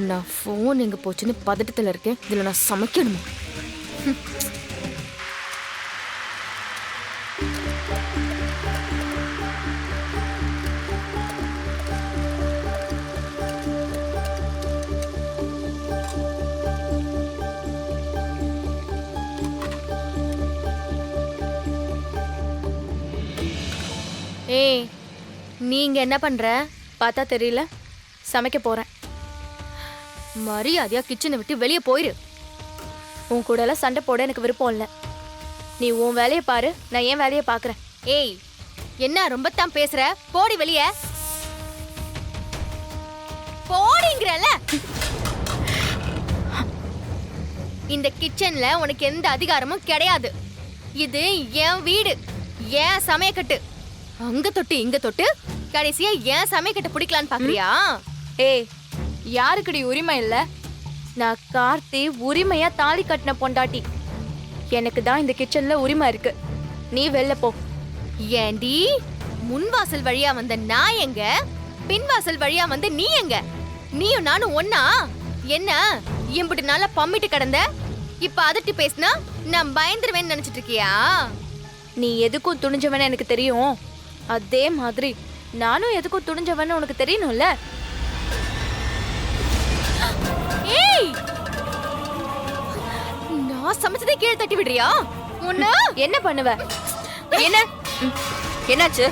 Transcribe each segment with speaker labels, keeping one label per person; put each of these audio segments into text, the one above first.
Speaker 1: நான் ஃபோன் எங்க போச்சுன்னு பதட்டத்துல இருக்கேன். இதுல நான் சமைக்கணுமா? ஏய், நீங்க என்ன பண்ற?
Speaker 2: பார்த்தா தெரியல, சமைக்க போறேன்.
Speaker 1: மரியாதையா கிச்சனை விட்டு வெளியே போயிரு.
Speaker 2: உன் கூட எல்லாம் சண்டை போட எனக்கு விருப்பம் இல்லை. நீ உன் வேலையை பாரு, நான் என் வேலையை பார்க்குறேன்.
Speaker 1: ஏய், என்ன ரொம்ப தான் பேசுற? போடி வெளியே. போடிங்கறல. இந்த கிச்சன்ல உனக்கு எந்த அதிகாரமும் கிடையாது. இது என் வீடு, என் சமையக்கட்டு. அங்க தொட்டு இங்க தொட்டு கடைசியா என் சமையக்கட்டு பிடிக்கலான்னு பாக்குறியா?
Speaker 2: ஏய், யாருக்குடி உரிமை இல்லை? நான் கார்த்தி உரிமையா தாலி கட்டின பொண்டாட்டி. எனக்கு தான் இந்த கிச்சன்ல உரிமை இருக்கு. நீ வெளில போ.
Speaker 1: ஏண்டி, முன்வாசல் வழியா வந்த நான் எங்க, பின்வாசல் வழியா வந்த நீ எங்க? நீயும் நானும் ஒன்னா? என்ன இம்புட்டு நாளா பம்மிட்டு கிடந்த, இப்ப அதட்டி பேசினா நான் பயந்துருவேன்னு நினைச்சிட்டு இருக்கியா?
Speaker 2: நீ எதுக்கும் துணிஞ்சவன எனக்கு தெரியும். அதே மாதிரி நானும் எதுக்கும் துணிஞ்சவன்னு உனக்கு தெரியணும்ல.
Speaker 1: ஏய், நான் சமைச்சதே கீழே தட்டி விடுறியா? உன்ன
Speaker 2: என்ன பண்ணுவ? என்ன என்னாச்சு?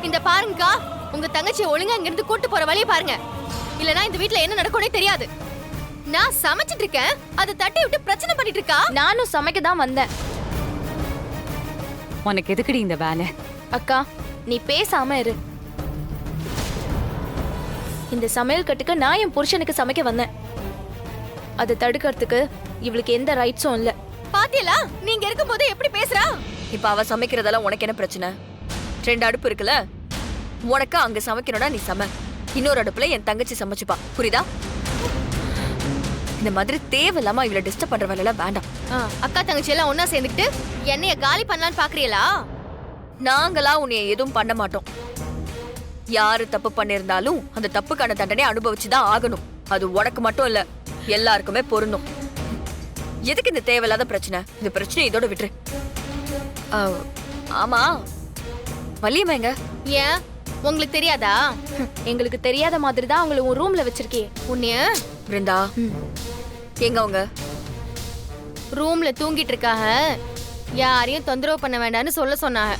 Speaker 1: இந்த பாருங்கக்கா, உங்க தங்கச்சி ஒழுங்கா இங்க இருந்து கூட்டு போற வழியை பாருங்க. இல்லனா இந்த வீட்ல என்ன நடக்கும்னே தெரியாது. நான் சமைச்சிட்டு இருக்கேன், அதை தட்டி விட்டு பிரச்சனை பண்ணிட்டு இருக்கா.
Speaker 2: நானும் சமைக்க தான் வந்தேன்.
Speaker 3: உனக்கு எதுக்குடி இந்த வேலை?
Speaker 2: அக்கா, நீ பேசாம இரு. இந்த சமையல் கட்டுக்கு நான் என் புருஷனுக்கு சமைக்க வந்தேன். அதை தடுக்கிறதுக்கு இவளுக்கு எந்த ரைட்ஸும் இல்ல.
Speaker 1: பாத்தியலா, நீங்க இருக்கும்போது எப்படி பேசுறா?
Speaker 4: இப்ப அவ சமைக்கிறதெல்லாம் உனக்கு என்ன பிரச்சனை? 2 அடுப்பு இருக்குல்ல, உனக்கு அங்க சமைக்கணும்னா நீ சமை, இன்னொரு அடுப்புல என் தங்கச்சி சமைச்சுப்பா. புரியுதா? இந்த மாதிரி தேவையில்லாம இவளை டிஸ்டர்ப் பண்ற வேலை வேண்டாம்.
Speaker 1: அக்கா தங்கச்சி எல்லாம் ஒன்னா சேர்ந்துக்கிட்டு என்னைய காலி பண்ணலான்னு பாக்குறீங்களா?
Speaker 4: நாங்களா உன்னைய எதுவும் பண்ண மாட்டோம். யாரு தப்பு பண்ணிருந்தாலும் அந்த தப்புக்கான தண்டனை அனுபவிச்சுதான் ஆகணும். அது உனக்கு மட்டும் இல்ல, எல்லாருக்குமே பொருந்தும். எதுக்கு இந்த தேவையில்லாத பிரச்சனை? இந்த பிரச்சனை இதோட விட்டுரு. ஆமா, வள்ளியம்மா எங்க?
Speaker 1: ஏன் உங்களுக்கு தெரியாதா?
Speaker 2: எங்களுக்கு தெரியாத மாதிரி தான் அவங்கள உன் ரூம்ல வச்சிருக்கே.
Speaker 1: உன்னைய
Speaker 4: பிருந்தா எங்க அவங்க?
Speaker 1: ரூம்ல தூங்கிட்டு இருக்காங்க. யாரையும் தொந்தரவு பண்ண வேண்டாம்னு சொல்ல சொன்னாங்க.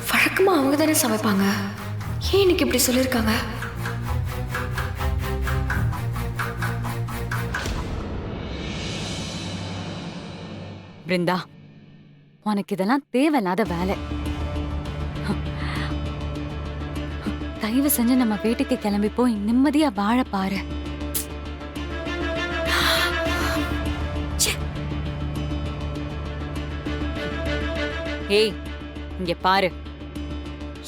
Speaker 4: வழக்கமா அவங்க தானே சமைப்பாங்க, ஏன் இன்னைக்கு இப்படி சொல்லிருக்காங்க?
Speaker 3: பிருந்தா, உனக்கு இதெல்லாம் தேவையில்லாத வேலை. தயவு செஞ்சு நம்ம வீட்டுக்கு கிளம்பி போய் நிம்மதியா வாழ பாரு. ஏய், இங்க பாரு,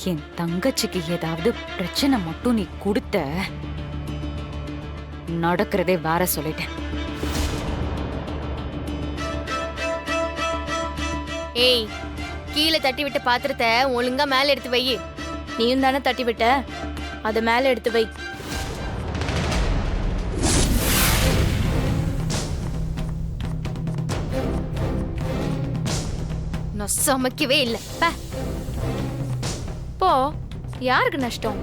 Speaker 3: என் தங்கச்சிக்கு ஏதாவது பிரச்சனை மட்டும் நீ கொடுத்த, நடக்கிறதே வேற சொல்லிட்டேன்.
Speaker 1: ஏய், கீழே தட்டி விட்ட பாத்திரத்தை ஒழுங்கா மேல எடுத்து வை.
Speaker 2: நீயும் தானே தட்டி விட்ட, அதை மேல எடுத்து வை.
Speaker 1: நான் சமைக்கவே இல்லை.
Speaker 2: போ, யாருக்கு நஷ்டம்?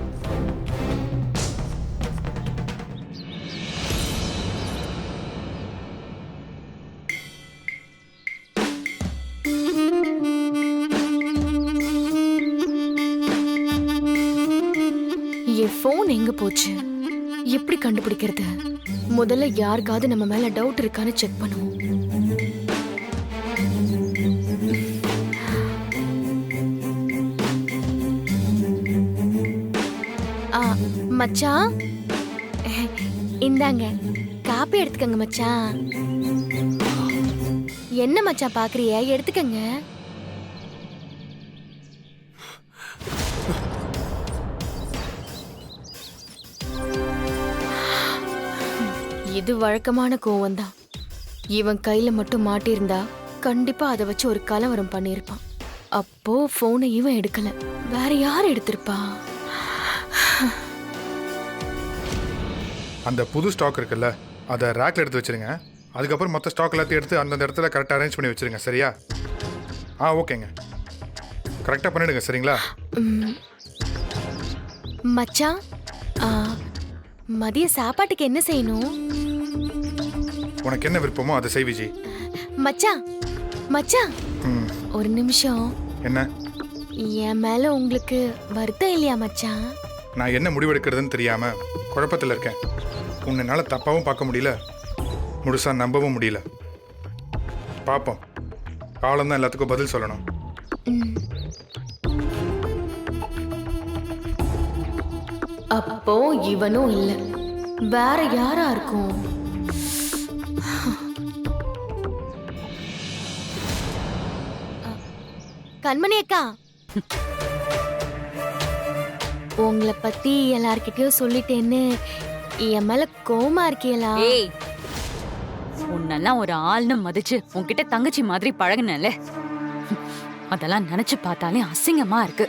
Speaker 1: என் போன் எங்க போச்சு? எப்படி கண்டுபிடிக்கிறது? முதல்ல யாருக்காவது நம்ம மேல டவுட் இருக்கான்னு செக் பண்ணுவோம். மச்சான், இந்தாங்க காப்பி எடுத்துக்கங்க மச்சான். என்ன மச்சான் பாக்குறிய? எடுத்துக்கங்க. இது வழக்கமான கோவம் தான். இவன் கையில மட்டும் மாட்டியிருந்தா கண்டிப்பா அதை வச்சு ஒரு கலவரம் பண்ணிருப்பான். அப்போ போனை இவன் எடுக்கல, வேற யார் எடுத்திருப்பா?
Speaker 5: அந்த புது ஸ்டாக் இருக்குல்ல அதை ரேக்கில் எடுத்து வச்சுருங்க. அதுக்கப்புறம் மொத்த ஸ்டாக் எல்லாத்தையும் எடுத்து அந்தந்த இடத்துல கரெக்டாக அரேஞ்ச் பண்ணி வச்சுருங்க. சரியா? ஓகேங்க. கரெக்டாக பண்ணிவிடுங்க. சரிங்களா?
Speaker 1: மச்சான், மதிய சாப்பாட்டுக்கு என்ன செய்யணும்?
Speaker 5: உனக்கு என்ன விருப்பமோ அதை செய் விஜி.
Speaker 1: மச்சான் மச்சான்,
Speaker 5: ம்.
Speaker 1: ஒரு நிமிஷம்.
Speaker 5: என்ன?
Speaker 1: என் மேல உங்களுக்கு வருத்தம் இல்லையா மச்சான்?
Speaker 5: நான் என்ன முடிவெடுக்கிறதுன்னு தெரியாமல் குழப்பத்தில் இருக்கேன். உன்னால் தப்பாகவும் பார்க்க முடியல, முழுசாக நம்பவும் முடியல. பார்ப்போம். காலம்தான் எல்லாத்துக்கும் பதில் சொல்லணும்.
Speaker 1: அப்போ இவனும் இல்ல, வேற யாரா இருக்கும்? கண்மணி அக்கா, உங்களை பத்தி எல்லார்கிட்டயும் சொல்லிட்டேன்னு என் மேல கோவமா இருக்கீங்களா?
Speaker 3: ஏய், உன்னெல்லாம் ஒரு ஆள்னு மதிச்சு உன்கிட்ட தங்கச்சி மாதிரி பழகுனல, அதெல்லாம் நினைச்சு பார்த்தாலே அசிங்கமா இருக்கு.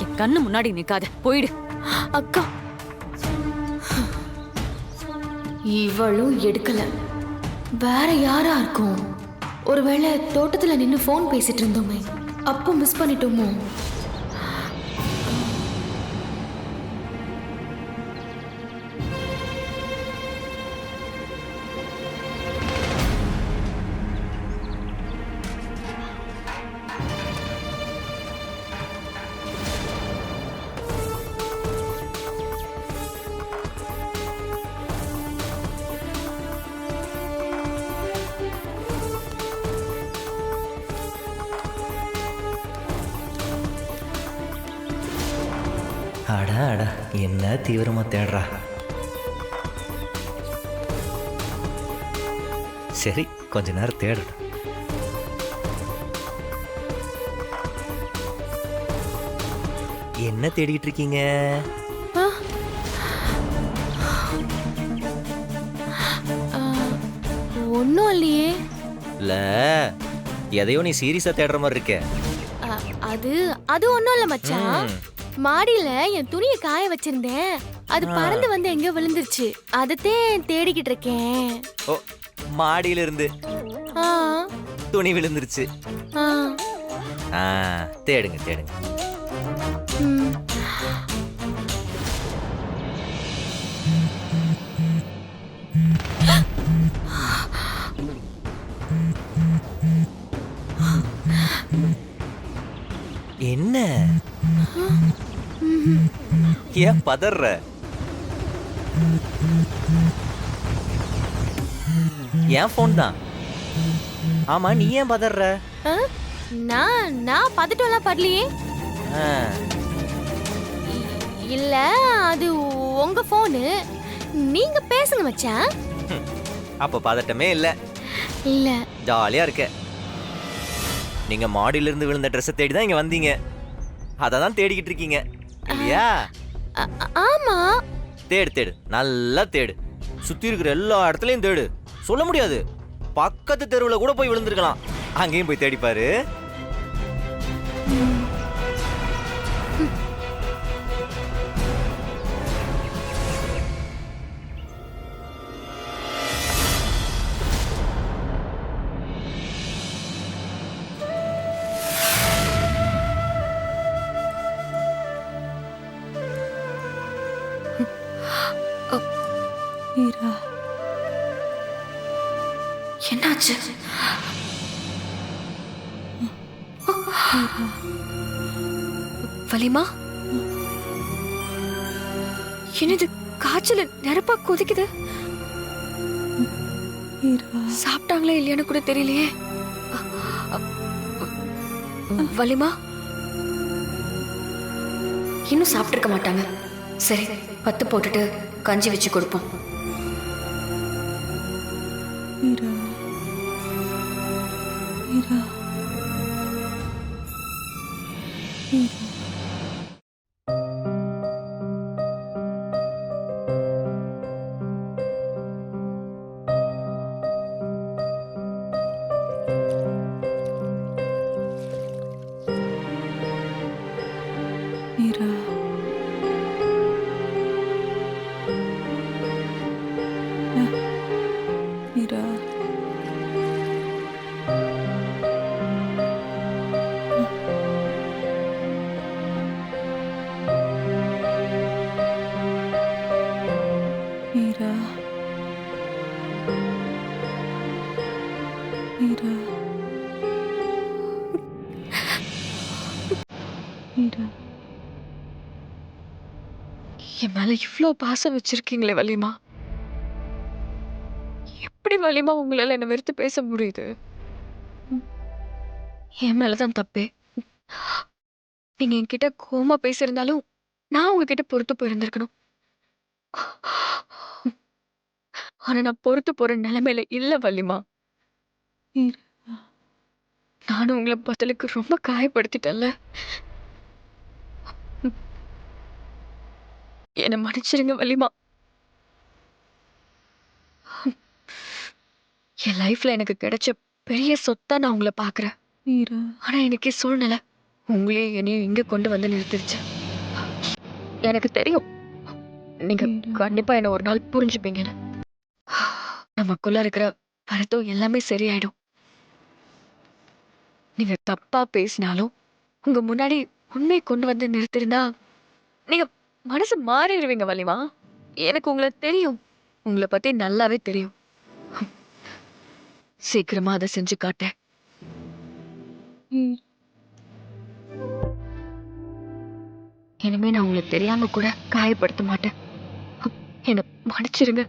Speaker 3: என் கண்ணு முன்னாடி நிக்காத, போயிடு.
Speaker 1: அக்கா, இவளும் எடுக்கல, வேற யாரா இருக்கும்? ஒருவேளை தோட்டத்துல நின்னு போன் பேசிட்டு இருந்தோமே, அப்போ மிஸ் பண்ணிட்டோமோ?
Speaker 6: அடா அடா, என்ன தீவிரமா தேடுறா. சரி, கொஞ்ச நேரம் தேடட்டும். என்ன தேடிட்டு இருக்கீங்க?
Speaker 1: ஒன்னும் இல்லையே.
Speaker 6: இல்ல, எதையோ நீ சீரியஸா தேடுற மாதிரி இருக்க.
Speaker 1: அது அது ஒன்னும் இல்ல மச்சான். மாடியில என் துணியை காய வச்சிருந்தேன், அது பறந்து வந்து எங்க விழுந்துருச்சு. அதத்தேன் தேடிக்கிட்டு இருக்கேன்.
Speaker 6: ஓ, மாடியில இருந்து
Speaker 1: ஆ,
Speaker 6: துணி விழுந்துருச்சு.
Speaker 1: ஆ,
Speaker 6: தேடுங்க தேடுங்க.
Speaker 1: ம்.
Speaker 6: என்ன? ஏன் பதற? என் போன் தான். ஆமா, நீ ஏன் பதற?
Speaker 1: ஆ? நான் பதட்டம்லாம் படலையே. இல்ல, அது உங்க போனு. நீங்க பேசுங்க மச்சான்.
Speaker 6: அப்ப பதட்டமே இல்ல.
Speaker 1: இல்ல,
Speaker 6: ஜாலியா இருக்க. நீங்க மாடியில இருந்து விழுந்த ட்ரெஸ் தேடி தான் இங்க வந்தீங்க. அததான் தேடிக்கிட்டு இருக்கீங்க இல்லையா?
Speaker 1: ஆமா.
Speaker 6: தேடு தேடு, நல்லா தேடு. சுத்தி இருக்கிற எல்லா இடத்துலயும் தேடு. சொல்ல முடியாது, பக்கத்து தெருவுல கூட போய் விழுந்திருக்கலாம். அங்கேயும் போய் தேடி பாரு.
Speaker 2: என்னாச்சு? வலிமா, என்னது காய்ச்சல் நெருப்பா கொதிக்குது? சாப்பிட்டாங்களா இல்லையான்னு கூட தெரியலையே. வலிமா, இன்னும் சாப்பிட்டிருக்க மாட்டாங்க. சரி, பத்து போட்டுட்டு கஞ்சி வச்சு கொடுப்போம். என் மேல இவ்ளோ பாசம் வச்சிருக்கீங்களே வலிமா. எப்படி வலிமா உங்களால என்ன வெறுத்து பேச முடியுது? என் மேலதான் தப்பே. நீங்க என்கிட்ட கோவமா பேசியிருந்தாலும் நான் உங்ககிட்ட பொறுத்து போயிருந்திருக்கணும். ஆனா நான் பொறுத்து போற நிலைமையில இல்ல வலிமா. நானும் உங்களை பதிலுக்கு ரொம்ப காயப்படுத்திட்டேன்ல. என்னை மன்னிச்சிருங்க வலிமா. என் லைஃப்ல எனக்கு கிடைச்ச பெரிய சொத்தா நான் உங்களை பாக்குறேன். ஆனா எனக்கு சூழ்நிலை உங்களையும் என்னையும் இங்க கொண்டு வந்து நிறுத்திருச்சு. எனக்கு தெரியும் நீங்க கண்டிப்பா என்ன ஒரு நாள் புரிஞ்சுப்பீங்கன்னு. நமக்குள்ள இருக்கிற வருத்தம் எல்லாமே சரியாயிடும். நீங்க தப்பா பேசினாலும் உங்க முன்னாடி உண்மை கொண்டு வந்து நிறுத்திருந்தா நீங்க மனசு மாறிடுவீங்க வலிமா. எனக்கு உங்களை தெரியும். உங்களை பத்தி நல்லாவே தெரியும். சீக்கிரமா அதை செஞ்சு காட்டேன். இனிமே நான் உங்களை தெரியாம கூட காயப்படுத்த மாட்டேன். என்ன மன்னிச்சிருங்க.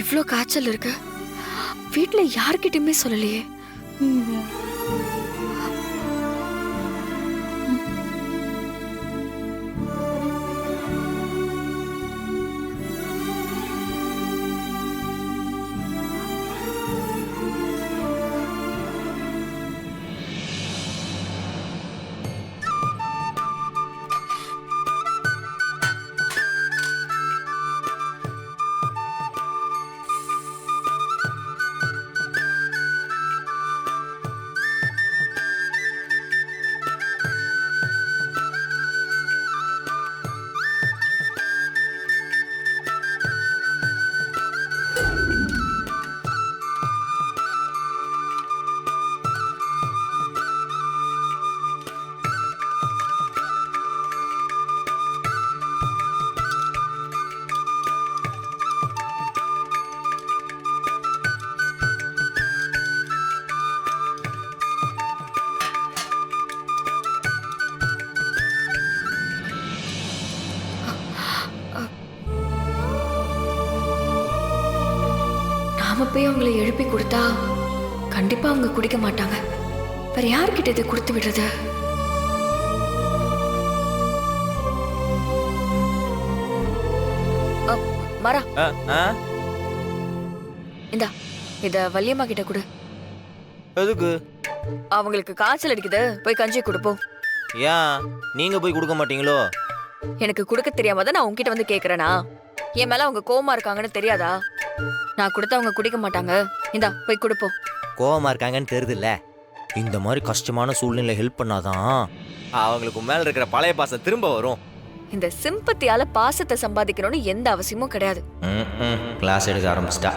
Speaker 2: இவ்ளோ காய்ச்சல் இருக்கு. வீட்ல யார்கிட்டயுமே சொல்லலையே. நாம போய் அவங்களை எழுப்பி கொடுத்தா கண்டிப்பா அவங்க குடிக்க மாட்டாங்க. வேற யார்கிட்ட இதை கொடுத்து விடுறது?
Speaker 4: மரா
Speaker 6: ஆ, ஆ?
Speaker 4: இந்தா இத வள்ளியம்மா கிட்ட கொடு.
Speaker 6: எதுக்கு?
Speaker 4: அவங்களுக்கு காய்ச்சல் அடிக்குது, போய் கஞ்சி கொடுப்போம்.
Speaker 6: ஏன் நீங்க போய் கொடுக்க மாட்டீங்களோ?
Speaker 4: எனக்கு கொடுக்க தெரியாம தான் நான் உங்ககிட்ட வந்து கேக்குறேனா? என் மேல அவங்க கோவமா இருக்காங்கன்னு தெரியாதா? நான் கொடுத்தா அவங்க குடிக்க மாட்டாங்க. இந்தா போய் கொடுப்போம்.
Speaker 6: கோவமா இருக்காங்கன்னு தெரியுதுல்ல. இந்த மாதிரி கஷ்டமான சூழ்நிலை ஹெல்ப் பண்ணாதான் அவங்களுக்கு மேல இருக்கிற பழைய பாசம் திரும்ப வரும்.
Speaker 4: இந்த சிம்பத்தியால பாசத்தை சம்பாதிக்கணும்னு எந்த அவசியமும் கிடையாது.
Speaker 6: கிளாஸ் எடுக்க ஆரம்பிச்சிட்டா.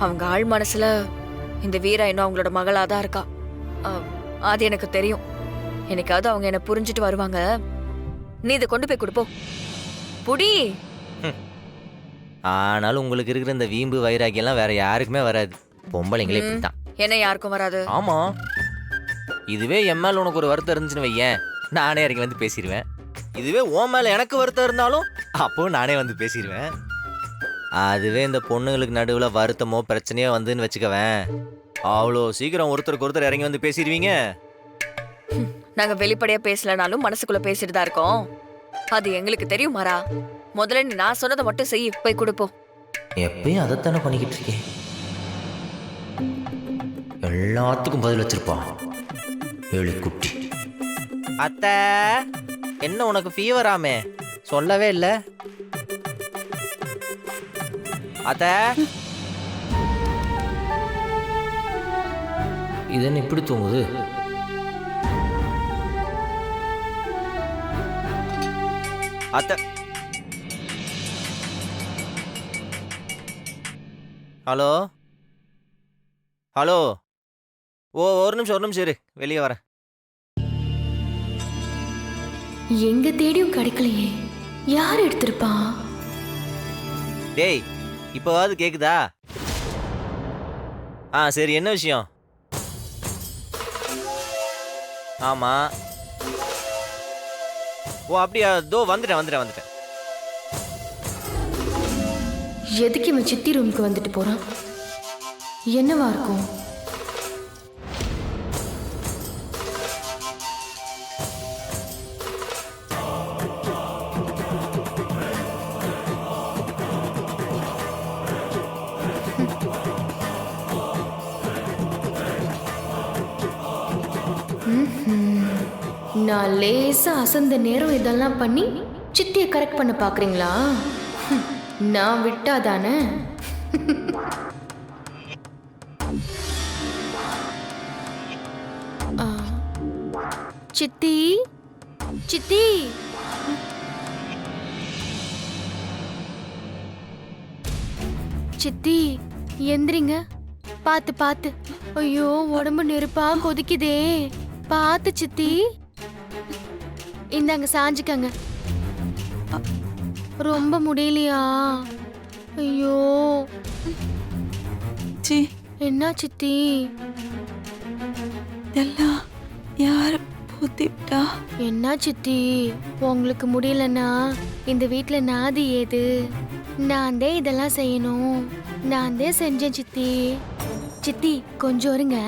Speaker 4: அவங்க ஆழ் மனசுல இந்த வீரா இன்னும் அவங்களோட மகளாதான் இருக்கா. அது எனக்கு தெரியும். என்னைக்காவது அவங்க என்ன புரிஞ்சுட்டு வருவாங்க. நீ இதை கொண்டு போய் கொடுப்போம். புடி.
Speaker 6: ஆனாலும் உங்களுக்கு இருக்கிற இந்த வீம்பு வைராகியம் எல்லாம் வேற யாருக்குமே வராது. பொம்பளைங்களே இப்படித்தான்.
Speaker 4: என்ன யாருக்கும் வராது.
Speaker 6: ஆமா, இதுவே என் மேல உனக்கு ஒரு வருத்தம் இருந்துச்சுன்னு வையேன், நானே இறங்கி வந்து பேசிடுவேன். இதுவே உன் மேல எனக்கு வருத்தம் இருந்தாலும் அப்போ நானே வந்து பேசிடுவேன். அதுவே இந்த பொண்ணுங்களுக்கு நடுவில் வருத்தமோ பிரச்சனையோ வந்துன்னு வச்சுக்கவேன், அவ்வளோ சீக்கிரம் ஒருத்தருக்கு ஒருத்தர் இறங்கி வந்து பேசிடுவீங்க.
Speaker 4: நாங்க வெளிப்படையா பேசலனாலும் மனசுக்குள்ள பேசிட்டு தான் இருக்கோம். அது எங்களுக்கு தெரியும் மாறா. முதல்ல நீ நான் சொன்னதை மட்டும் செய். போய் கொடுப்போம்.
Speaker 6: எப்பயும் அதைத்தானே பண்ணிக்கிட்டு இருக்கேன். எல்லாத்துக்கும் பதில் வச்சிருப்பான் எலிக்குட்டி. அத்தை, என்ன உனக்கு ஃபீவராமே? சொல்லவே இல்லை. அத்தை, இது என்ன இப்படி தூங்குது? அத்தை, ஹலோ ஹலோ. ஒரு நிமிஷம் இரு, வெளியே வரேன்.
Speaker 1: எங்க தேடியும் கிடைக்கலையே, யார் எடுத்திருப்பா?
Speaker 6: டேய், இப்போவாது கேக்குதா? சரி, என்ன விஷயம்? ஆமா. அப்படியா? வந்துட்டேன்.
Speaker 1: எதுக்கு இவன் சித்தி ரூமுக்கு வந்துட்டு போறான்? என்னவா இருக்கும்? நான் லேசா அசந்த நேரம் இதெல்லாம் பண்ணி சித்தியை கரெக்ட் பண்ண பாக்குறீங்களா? நான் விட்டாதானே. சித்தி சித்தி, சித்தி எந்திரிங்க. பாத்து பாத்து. ஐயோ, உடம்பு நெருப்பா கொதிக்குதே. பாத்து சித்தி. இந்தாங்க, சாஞ்சுக்கங்க. ரொம்ப முடியலையா? ஐயோ. என்ன சித்தி?
Speaker 7: எல்லாம் யார பூத்திட்டா?
Speaker 1: என்ன சித்தி, உங்களுக்கு முடியலன்னா இந்த வீட்ல நாதி ஏது? நான் தான் இதெல்லாம் செய்யணும். நான் தான் செஞ்சேன் சித்தி. சித்தி கொஞ்சம் இருங்க.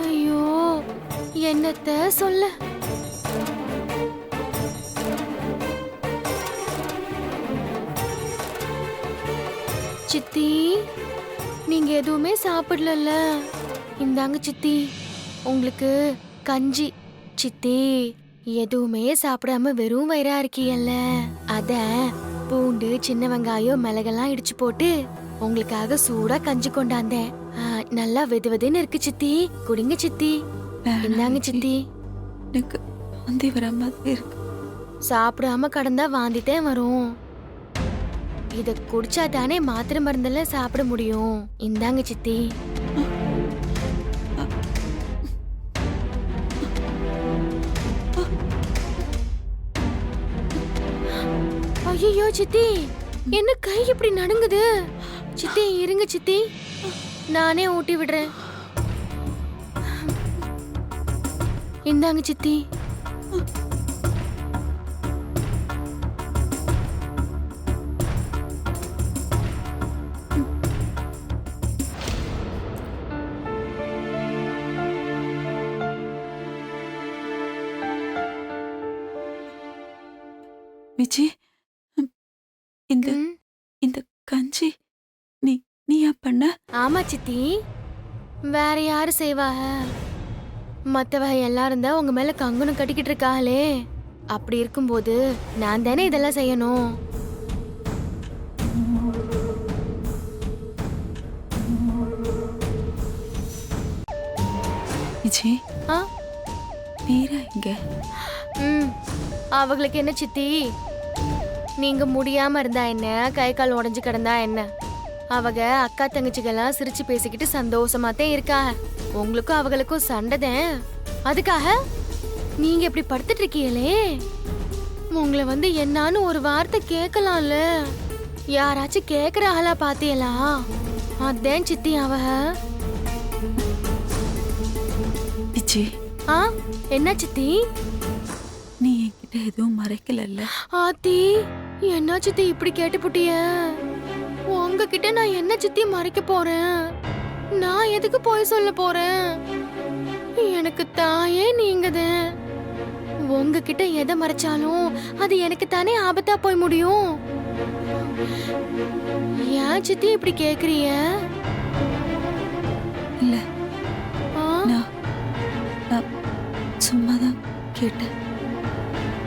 Speaker 1: ஐயோ, என்னத்த சொல்ல. சித்தி, நீங்க எதுவுமே சாப்பிடல. இந்தாங்க சித்தி, உங்களுக்கு கஞ்சி. சித்தி, எதுவுமே சாப்பிடாம வெறும் வயிறா இருக்கீல்ல, அத பூண்டு, சின்ன வெங்காயம், மிளகெல்லாம் இடிச்சு போட்டு உங்களுக்காக சூடா கஞ்சி கொண்டாந்தேன். நல்லா வெதுவெதுன்னு இருக்கு சித்தி. குடிங்க சித்தி. இந்தாங்க சித்தி.
Speaker 7: எனக்கு வாந்தி வர மாதிரி இருக்கு.
Speaker 1: சாப்பிடாம கடந்தா வாந்தித்தேன் வரும். இத குடிச்சா தானே மாத்திரை மருந்தெல்லாம் சாப்பிட முடியும். இந்தாங்க சித்தி. ஐயோ சித்தி, என்ன கை இப்படி நடுங்குது? சித்தி இருங்க சித்தி, நானே ஊட்டி விடுறேன். இந்தாங்க சித்தி.
Speaker 7: விஜி, இந்த கஞ்சி நீயா பண்ண?
Speaker 1: ஆமா சித்தி, வேற யாரு செய்வாக? மத்தவ எல்லாரும் தான் உங்க மேல கங்கணம் கட்டிக்கிட்டு இருக்காங்களே. அப்படி இருக்கும்போது நான் தானே இதெல்லாம் செய்யணும்.
Speaker 7: விஜி, மீரா இங்க?
Speaker 1: அவங்களுக்கு என்ன சித்தி, நீங்க முடியாம இருந்தா என்ன, கை கால் உடைஞ்சு கிடந்தா என்ன, அவங்க அக்கா தங்கச்சிகள்லாம் சிரிச்சு பேசிக்கிட்டு சந்தோஷமாத்தான் இருக்கா. உங்களுக்கும் அவங்களுக்கும் சண்டைதான். அதுக்காக நீங்க இப்படி படுத்துட்டு இருக்கீங்களே, உங்களை வந்து என்னான்னு ஒரு வார்த்தை கேட்கலாம்ல. யாராச்சும் கேக்குறாங்களா பாத்தியலா? அதான் சித்தி அவ.
Speaker 7: விஜி,
Speaker 1: என்ன சித்தி?
Speaker 7: நீ என்கிட்ட எதுவும் மறைக்கல?
Speaker 1: ஆத்தி, என்ன சித்தி இப்படி கேட்டுப்புட்டிய? உங்ககிட்ட நான் என்ன சித்தி மறைக்க போறேன்? நான் எதுக்கு போய் சொல்ல போறேன்? எனக்கு தாயே நீங்கதான். உங்ககிட்ட எதை மறைச்சாலும் அது எனக்கு தானே ஆபத்தா போய் முடியும். ஏன் சித்தி இப்படி கேக்குறீங்க?
Speaker 7: இல்ல
Speaker 1: ஆ?
Speaker 7: நான் சும்மாதான் கேட்டேன்.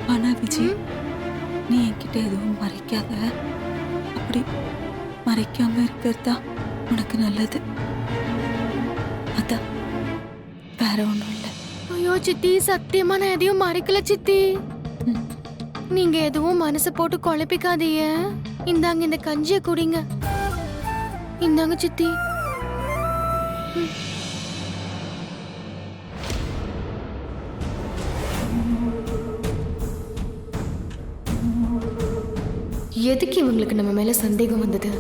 Speaker 7: ஆனா விஜய், நீ என்கிட்ட எதுவும் மறைக்காத. அப்படி மறைக்காம இருக்கிறதா உனக்கு நல்லது. அதான், வேற ஒண்ணும் இல்ல.
Speaker 1: ஐயோ சித்தி, சத்தியமா நான் எதையும் மறைக்கல சித்தி.
Speaker 7: ம்.
Speaker 1: நீங்க எதுவும் மனசு போட்டு குழப்பிக்காதீங்க. இந்தாங்க இந்த கஞ்சியை குடிங்க. இந்தாங்க சித்தி. எதுக்கு இவங்களுக்கு நம்ம மேல சந்தேகம் வந்தது?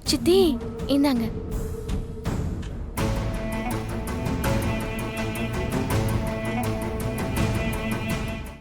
Speaker 1: சித்தி இந்தாங்க.